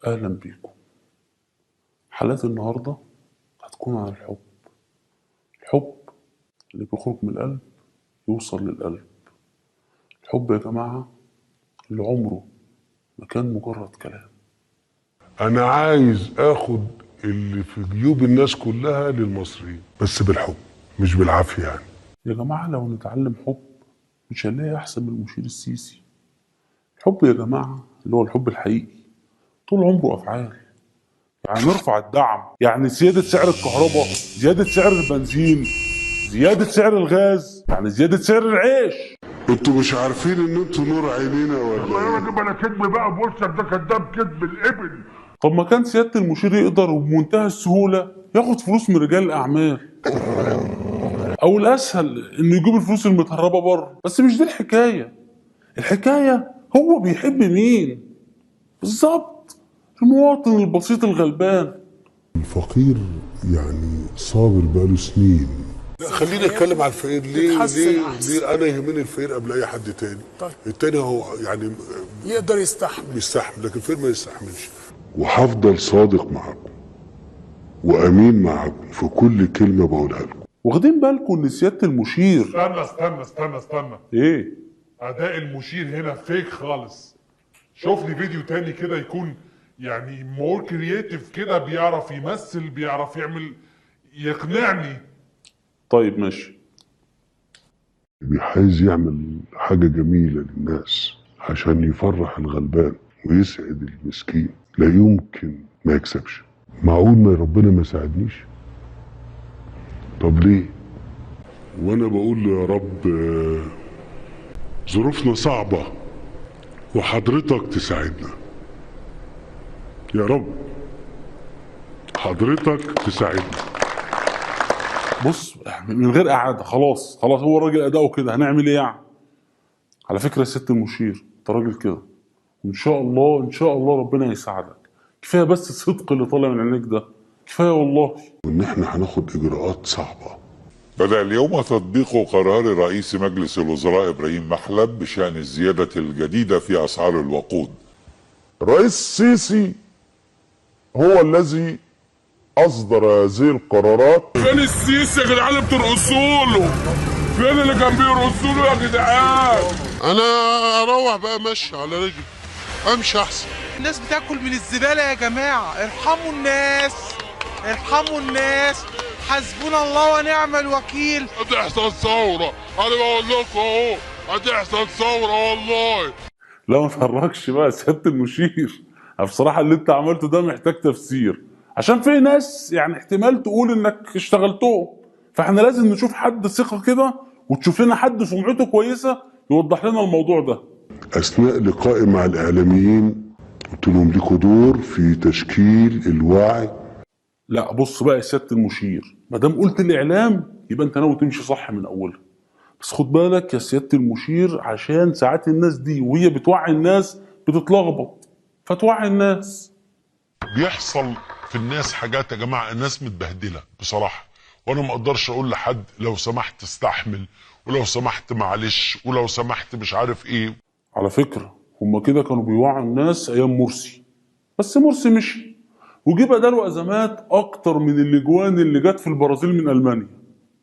أهلا بيكم. حلقة النهاردة هتكون عن الحب. الحب اللي بيخرج من القلب يوصل للقلب. الحب يا جماعة اللي عمره ما كان مجرد كلام. أنا عايز آخد اللي في جيوب الناس كلها للمصريين، بس بالحب مش بالعافية يعني. يا جماعة لو نتعلم حب مش هنلاقي أحسن من المشير السيسي. الحب يا جماعة اللي هو الحب الحقيقي طول عمره أفعال. يعني نرفع الدعم، يعني زيادة سعر الكهرباء، زيادة سعر البنزين، زيادة سعر الغاز، يعني زيادة سعر العيش. انتوا مش عارفين ان انتوا نور عينينا ولا والله يا راجل بلا كذب بقى، بوشك ده كذاب كذب الابل. طب ما كان سيادة المشير يقدر وبمنتهى السهولة ياخد فلوس من رجال الأعمال، أو الأسهل إنه يجيب الفلوس المتهربة بره. بس مش دي الحكاية. الحكاية هو بيحب مين بالظبط؟ المواطن البسيط الغلبان. الفقير يعني صابر بقاله سنين. خليني اتكلم على الفقير. ليه انا يهمني الفقير قبل اي حد تاني. طيب. التاني هو يعني يقدر يستحمل لكن الفقير ما يستحملش. وهفضل صادق معاكم وامين معاكم في كل كلمه بقولها لكم. واخدين بالكم إن سيادة المشير استنى إيه؟ اداء المشير هنا فيك خالص. شوف لي فيديو تاني كده يكون يعني مور كرييتيف كده، بيعرف يمثل، بيعرف يعمل، يقنعني. طيب ماشي. عايز يعمل حاجة جميلة للناس عشان يفرح الغلبان ويسعد المسكين، لا يمكن ما يكسبش. معقول ما ربنا ما يساعدنيش؟ طب ليه؟ وانا بقول يا رب ظروفنا صعبة وحضرتك تساعدنا يا رب، حضرتك تساعدنا. بص من غير إعادة، خلاص هو الراجل أداؤه كده، هنعمل إيه يعني؟ على فكرة يا ست المشير أنت راجل كده، وإن شاء الله ربنا يساعدك. كفاية بس الصدق اللي طالع من عينيك ده، كفاية والله. وإن إحنا هناخد إجراءات صعبة. بدأ اليوم تطبيق قرار رئيس مجلس الوزراء إبراهيم محلب بشأن الزيادة الجديدة في أسعار الوقود. الرئيس السيسي هو الذي أصدر هذه القرارات. فين السيسي يا جدعان اللي بترقصوا له؟ فين اللي كان بيرقصوا له يا جدعان؟ أنا أروح بقى ماشي على رجلي، أمشي أحسن. الناس بتاكل من الزبالة يا جماعة، ارحموا الناس ارحموا الناس، حسبنا الله ونعم الوكيل. هتحصل ثورة، أنا بقول لكم أهو هتحصل ثورة والله. لا ما تهرجش بقى يا سيادة المشير. بصراحة اللي أنت عملته ده محتاج تفسير، عشان في ناس يعني احتمال تقول إنك اشتغلتهم، فإحنا لازم نشوف حد ثقة كده وتشوف لنا حد سمعته كويسة يوضح لنا الموضوع ده. أثناء لقائي مع الإعلاميين قلت لهم ليكوا دور في تشكيل الوعي. لا بص بقى يا سيادة المشير، ما دام قلت الإعلام يبقى أنت ناوي تمشي صح من أولها. بس خد بالك يا سيادة المشير، عشان ساعات الناس دي وهي بتوعي الناس بتتلخبط، فتوعي الناس. بيحصل في الناس حاجات يا جماعة، الناس متبهدلة بصراحة، وأنا ما أقدرش أقول لحد لو سمحت استحمل، ولو سمحت معلش، ولو سمحت مش عارف إيه. على فكرة هما كده كانوا بيوعوا الناس أيام مرسي، بس مرسي مشي وجي بداله أزمات أكتر من الأجوان اللي جت في البرازيل من ألمانيا،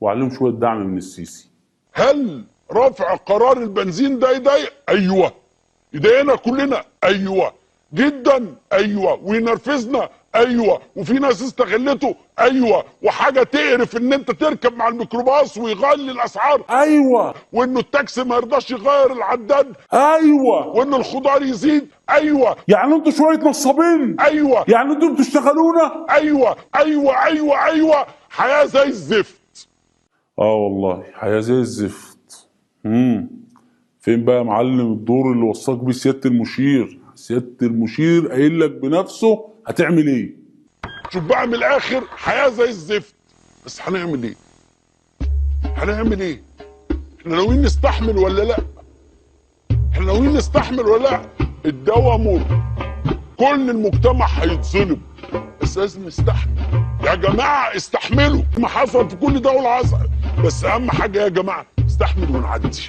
وعليهم شوية دعم من السيسي. هل رفع قرار البنزين ده يضايق؟ أيوه. يضايقنا كلنا؟ أيوه جدا. أيوه. وينرفزنا؟ أيوه. وفي ناس استغلته؟ أيوه. وحاجة تقرف إن أنت تركب مع الميكروباص ويغلي الأسعار؟ أيوه. وإنه التاكسي ما يرضاش يغير العداد؟ أيوه. وإن الخضار يزيد؟ أيوه. يعني انتوا شوية نصابين؟ أيوه. يعني انتوا بتشتغلونا؟ أيوه. حياة زي الزفت. والله حياة زي الزفت. فين بقى يا معلم الدور اللي وصاك بيه سيادة المشير؟ سيادة المشير قايل لك بنفسه هتعمل ايه؟ شوف بقى من الآخر، حياة زي الزفت، بس هنعمل ايه؟ احنا ناويين نستحمل ولا لا؟ الدواء مر، كل المجتمع هيتظلم، بس لازم نستحمل يا جماعة. استحملوا ما حصل في كل دولة عصر، بس أهم حاجة يا جماعة نستحمل ونعدي.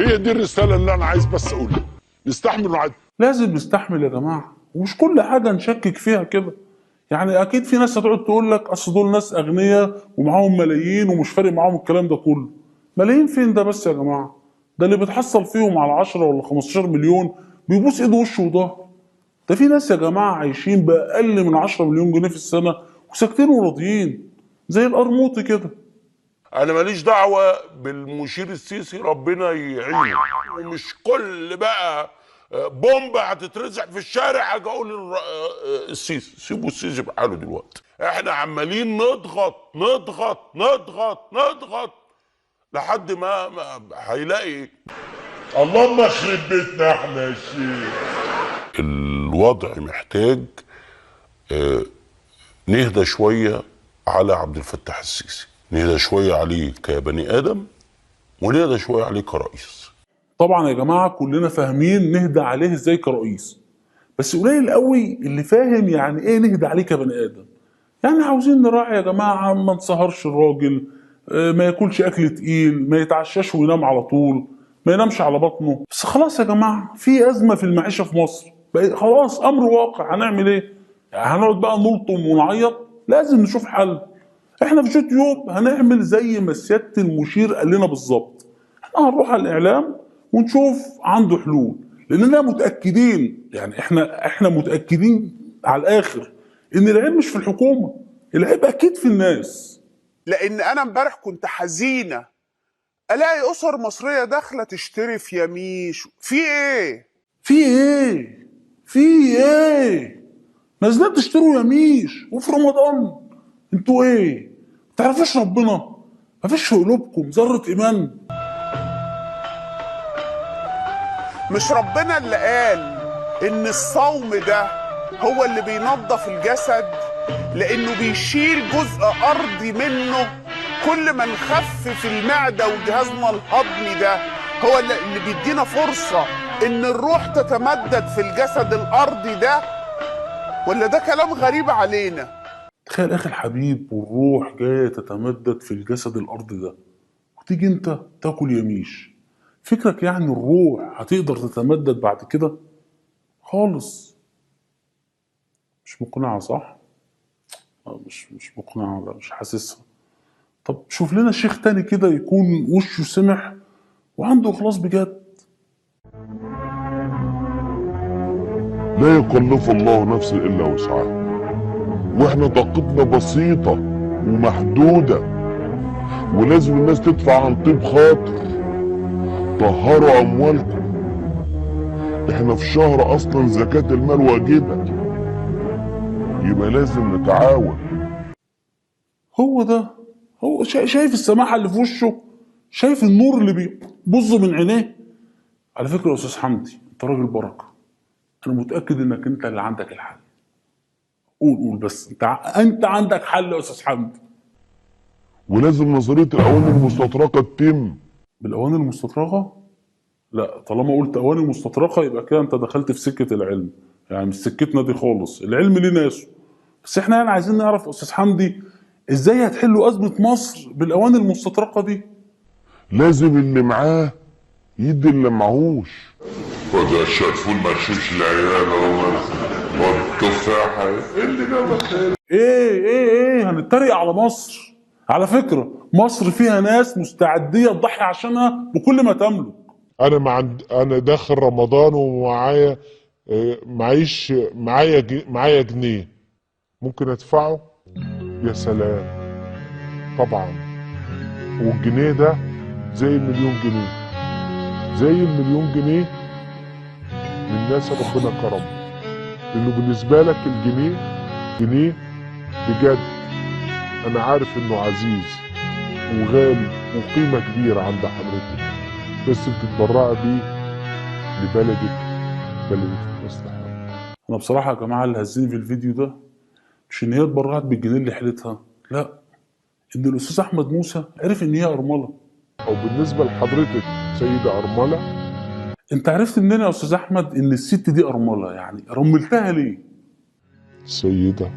هي دي الرسالة اللي أنا عايز بس أقولها، نستحمل ونعدي. لازم نستحمل يا جماعة، ومش كل حاجه نشكك فيها كده. يعني اكيد في ناس هتقعد تقول لك اصل دول ناس اغنياء ومعاهم ملايين ومش فارق معاهم الكلام ده كله. ملايين فين ده بس يا جماعه؟ ده اللي بتحصل فيهم على 10 ولا 15 مليون بيبوس ايده وشه وضهره. ده في ناس يا جماعه عايشين باقل من 10 مليون جنيه في السنه وساكتين وراضيين زي القرموطي كده. انا ماليش دعوه بالمشير السيسي، ربنا يعينه. ومش كل بقى بومبا هتترزع في الشارع اجي اقول السيسي. سيبوا السيسي بحاله دلوقتي. احنا عمالين نضغط نضغط نضغط نضغط لحد ما هيلاقي. اللهم يخرب بيتنا احنا يا شيخ. الوضع محتاج نهدى شويه على عبد الفتاح السيسي، نهدى شويه عليه كبني ادم ونهدى شويه عليه كرئيس. طبعا يا جماعه كلنا فاهمين نهدى عليه ازاي كرئيس، بس قليل قوي اللي فاهم يعني ايه نهدى عليه كبني ادم. يعني عاوزين نراعي يا جماعه، ما نسهرش الراجل، ما ياكلش اكل تقيل، ما يتعشاش وينام على طول، ما ينامش على بطنه. بس خلاص يا جماعه في ازمه في المعيشه في مصر، خلاص امر واقع، هنعمل ايه؟ يعني هنقعد بقى نلطم ونعيط؟ لازم نشوف حل. احنا في يوتيوب هنعمل زي ما سياده المشير قال لنا بالظبط، احنا هنروح على الاعلام ونشوف عنده حلول، لاننا متاكدين، يعني احنا متاكدين على الاخر ان العيب مش في الحكومه، العيب اكيد في الناس. لان انا امبارح كنت حزينه الاقي اسر مصريه داخله تشتري في يميش. في ايه؟ في ايه؟ في ايه؟ نازلين تشتروا يميش وفي رمضان؟ انتوا ايه؟ ما تعرفوش ربنا؟ مفيش في قلوبكم ذره ايمان؟ مش ربنا اللي قال ان الصوم ده هو اللي بينظف الجسد، لانه بيشيل جزء ارضي منه؟ كل ما نخفف المعده وجهازنا الهضمي ده هو اللي بيدينا فرصه ان الروح تتمدد في الجسد الارضي ده، ولا ده كلام غريب علينا؟ تخيل اخي الحبيب والروح جايه تتمدد في الجسد الارضي ده، وتيجي انت تاكل يميش. فكرك يعني الروح هتقدر تتمدد بعد كده؟ خالص. مش مقنعه صح؟ مش مقنعه، لا مش حاسسها. طب شوف لنا شيخ تاني كده يكون وشه سمح وعنده اخلاص بجد. لا يكلف الله نفسا الا وسعها، واحنا طاقتنا بسيطه ومحدوده، ولازم الناس تدفع عن طيب خاطر. طهروا اموالكم، احنا في شهر اصلا زكاة المال واجبة، يبقى لازم نتعاون. هو ده، هو شايف السماحه اللي في وشه؟ شايف النور اللي بيبظ من عينيه؟ على فكره يا استاذ حمدي انت راجل بركه، انا متاكد انك انت اللي عندك الحل. قول بس، انت عندك حل يا استاذ حمدي. ولازم نظرية الاواني المستطرقة تتم. بالاواني المستطرقه؟ لا، طالما قلت اواني مستطرقه يبقى كده انت دخلت في سكه العلم، يعني مش سكتنا دي خالص، العلم ليه ناسه. بس احنا يعني عايزين نعرف يا استاذ حمدي ازاي هتحلوا ازمه مصر بالاواني المستطرقه دي؟ لازم اللي معاه يدي اللي معهوش. وده الشرفول ما تشوفش العيال والتفاحة اللي جابك. ايه هنتريق على مصر؟ على فكره مصر فيها ناس مستعديه تضحي عشانها بكل ما تملك. انا داخل رمضان ومعايا معايا جنيه، ممكن ادفعه؟ يا سلام، طبعا. والجنيه ده زي المليون جنيه، زي المليون جنيه من ناس ربنا كرم، لانه بالنسبه لك الجنيه جنيه بجد. انا عارف انه عزيز وغالي وقيمه كبيره عند حضرتك، بس بتتبرعي بيه لبلدك، بلدك المصلحه. انا بصراحه يا جماعه اللي هزني في الفيديو ده مش ان هي اتبرعت بالجنيه اللي حيلتها، لا، ان الاستاذ احمد موسى عرف ان هي ارمله. او بالنسبه لحضرتك سيده ارمله، انت عرفت منين يا استاذ احمد ان الست دي ارمله؟ يعني رملتها ليه؟ سيده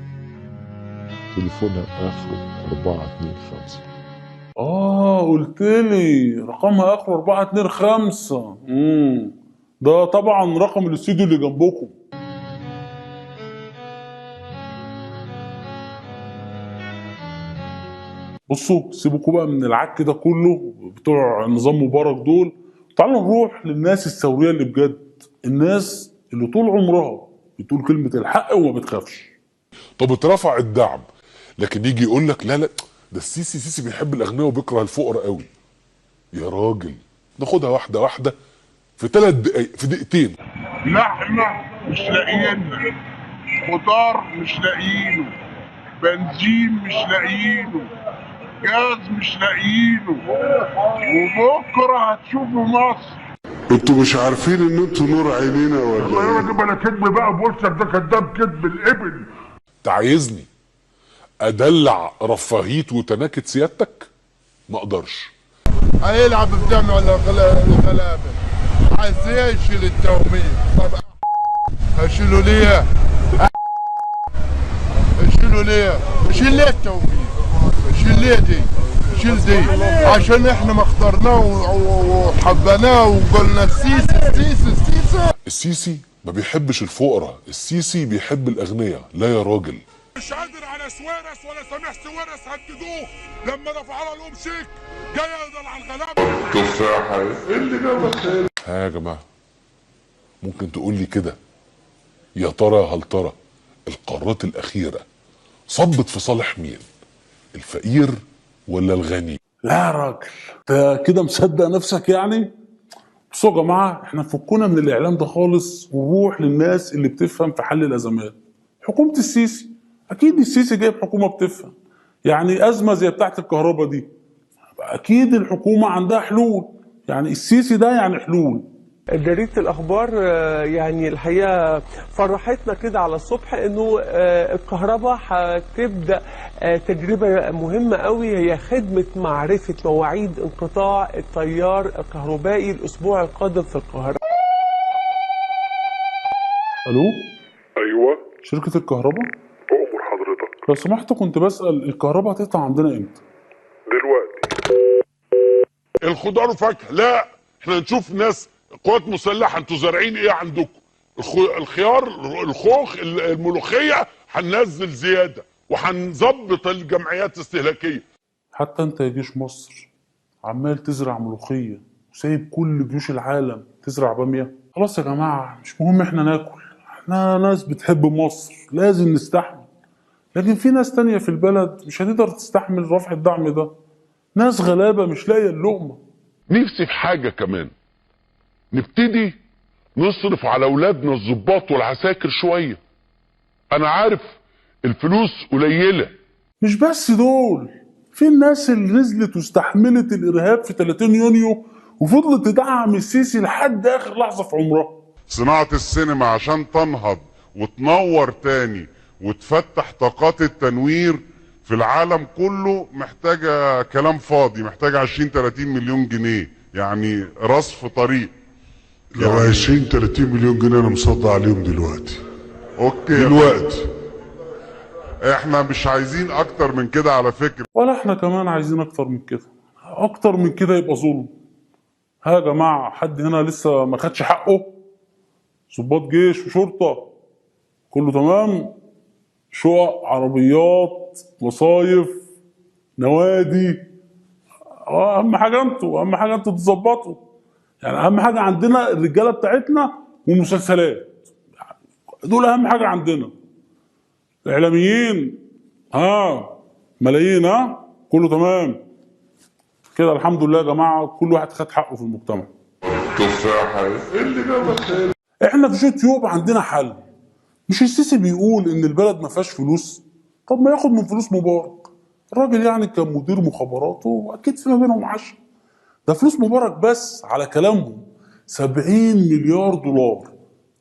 تليفونها اخره 425. قلت لي رقمها اخره 425. ده طبعا رقم الاستوديو اللي جنبكم. بصوا سيبكوا بقى من العك ده كله بتوع نظام مبارك دول، تعالوا نروح للناس الثوريه اللي بجد، الناس اللي طول عمرها بتقول كلمه الحق وما بتخافش. طب اترفع الدعم، لكن يجي يقول لك لا ده السيسي بيحب الاغنياء وبيكره الفقراء قوي. يا راجل ناخدها واحده واحده في 3 دقايق، في دقيقتين. لحمة مش لاقيينها، خضار مش لاقيينه، بنزين مش لاقيينه، جاز مش لاقيينه، وبكره هتشوفوا مصر. انتوا مش عارفين ان انتوا نور عينينا ولا الله يا راجل بلا كذب بقى، بوشك ده كداب كذب الابل. انت عايزني ادلع رفاهيت وتناكة سيادتك؟ ما اقدرش. هيلعب بدم ولا الغلابه، عايز يشيل التومين. طب اشيله ليه؟ اشيله ليه؟ اشيل ليه التومين؟ اشيل ليه دي؟ اشيل دي عشان احنا ما اخترناه وحبناه وقلنا السيسي. السيسي ما بيحبش الفقراء، السيسي بيحب الاغنياء. لا يا راجل، مش قادر على سويرس ولا سميح سويرس، هددوه لما دفعوا لهم شيك جاي يقدر على الغلابه. تفاحه اللي جابك. ها يا جماعه، ممكن تقول لي كده يا ترى هل ترى القرارات الاخيره صبت في صالح مين؟ الفقير ولا الغني؟ لا يا راجل انت كده مصدق نفسك يعني؟ بصوا يا جماعه احنا فكونا من الاعلام ده خالص ونروح للناس اللي بتفهم في حل الازمات. حكومه السيسي، اكيد السيسي جايب حكومه بتفهم. يعني ازمه زي بتاعه الكهرباء دي اكيد الحكومه عندها حلول، يعني السيسي ده يعني حلول. جريدة الأخبار يعني الحقيقة فرحتنا كده على الصبح إنه الكهرباء هتبدأ تجربة مهمة قوي، هي خدمة معرفة مواعيد انقطاع التيار الكهربائي الأسبوع القادم في القاهرة. ألو؟ ايوه شركة الكهرباء؟ اؤمر حضرتك. لو سمحت كنت بسأل الكهرباء هتقطع عندنا امتى؟ دلوقتي. الخضار وفاكهه، لا احنا نشوف ناس قوات مسلحه. انتوا زارعين ايه عندكم؟ الخيار، الخوخ، الملوخيه هننزل زياده وهنظبط الجمعيات الاستهلاكيه. حتى انت يا جيش مصر عمال تزرع ملوخية وسايب كل جيوش العالم تزرع بامية. خلاص يا جماعة مش مهم احنا ناكل، احنا ناس بتحب مصر لازم نستحمل. لكن في ناس تانية في البلد مش هتقدر تستحمل رفع الدعم ده، ناس غلابة مش لاقية اللقمة. نفسي في حاجه كمان، نبتدي نصرف على اولادنا الضباط والعساكر شويه. انا عارف الفلوس قليله. مش بس دول، في الناس اللي نزلت واستحملت الارهاب في 30 يونيو وفضلت تدعم السيسي لحد اخر لحظه في عمرها. صناعة السينما عشان تنهض وتنور تاني وتفتح طاقات التنوير في العالم كله محتاجة كلام فاضي، محتاجة 20-30 مليون جنيه، يعني رصف طريق. لو 20-30 مليون جنيه انا مصدق عليهم دلوقتي. اوكي دلوقتي احنا مش عايزين اكتر من كده على فكرة. ولا احنا كمان عايزين اكتر من كده، اكتر من كده يبقى ظلم. ها يا جماعه حد هنا لسه ما خدش حقه؟ ضباط جيش وشرطه كله تمام؟ شقق، عربيات، مصايف، نوادي، اهم حاجه انتوا تظبطوا. يعني اهم حاجه عندنا الرجاله بتاعتنا والمسلسلات، دول اهم حاجه عندنا. الاعلاميين ملايين، كله تمام كده الحمد لله يا جماعه، كل واحد خد حقه في المجتمع. تفاحه اللي جابك. احنا في يوتيوب عندنا حل. مش السيسي بيقول ان البلد ما فيهاش فلوس؟ طب ما ياخد من فلوس مبارك، الراجل يعني كان مدير مخابراته واكيد في ما بينهم عشرة. ده فلوس مبارك بس على كلامهم 70 مليار دولار،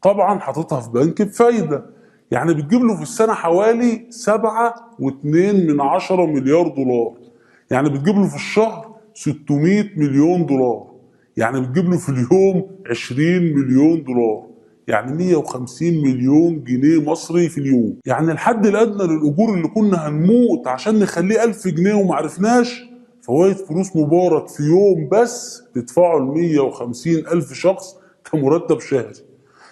طبعا حاططها في بنك بفايده، يعني بتجيب له في السنه حوالي 7.2 مليار دولار، يعني بتجيب له في الشهر 600 مليون دولار، يعني بتجيب له في اليوم 20 مليون دولار، يعني 150 مليون جنيه مصري في اليوم. يعني الحد الادنى للاجور اللي كنا هنموت عشان نخليه 1000 جنيه ومعرفناش، فوائد فلوس مبارك في يوم بس تدفعه ل 150 ألف شخص كمرتب شهري.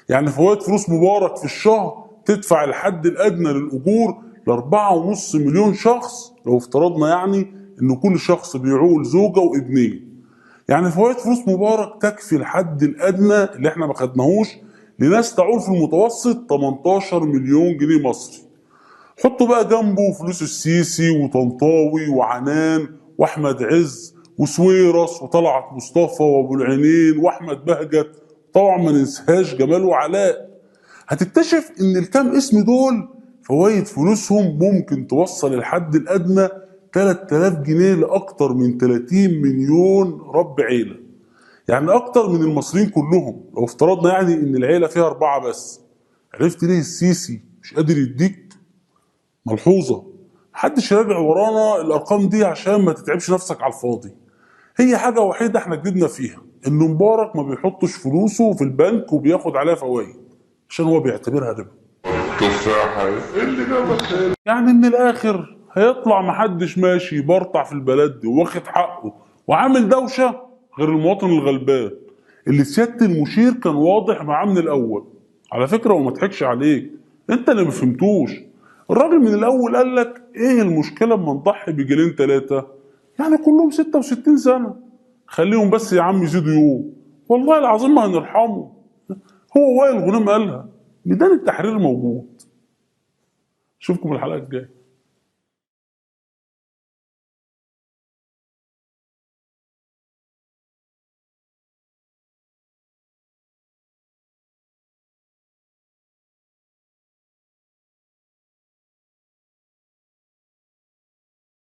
يعني فوائد فلوس مبارك في الشهر تدفع الحد الادنى للاجور ل 4.5 مليون شخص، لو افترضنا يعني ان كل شخص بيعول زوجة وابنين. يعني فوائد فلوس مبارك تكفي الحد الادنى اللي احنا ما خدناهوش لناس تعول في المتوسط 18 مليون جنيه مصري. حطوا بقى جنبه فلوس السيسي وطنطاوي وعنان واحمد عز وسويرس وطلعت مصطفى وابو العينين واحمد بهجت، طبعا ما ننساش جمال وعلاء. هتكتشف ان الكام اسم دول فوائد فلوسهم ممكن توصل الحد الادنى 3000 جنيه لاكتر من 30 مليون رب عيله، يعني اكتر من المصريين كلهم. لو افترضنا يعني ان العيله فيها 4 بس. عرفت ليه السيسي مش قادر يديك؟ ملحوظه، محدش راجع ورانا الارقام دي عشان ما تتعبش نفسك على الفاضي. هي حاجه وحيده احنا جددنا فيها، ان مبارك ما بيحطش فلوسه في البنك وبياخد عليها فوائد عشان هو بيعتبرها ربا. تفاحة اللي جابك. يعني من الاخر هيطلع محدش ماشي برطع في البلد دي واخد حقه وعامل دوشه غير المواطن الغلبان اللي سياده المشير كان واضح معاه من الاول. على فكره وما اضحكش عليك، انت اللي ما فهمتوش. الراجل من الاول قال لك ايه المشكله اما نضحي بجيلين 3 يعني كلهم 66 سنه، خليهم بس يا عم يزيدوا يوم، والله العظيم ما هنرحمه. هو وائل غنيم قالها، ميدان التحرير موجود. اشوفكم الحلقه الجايه.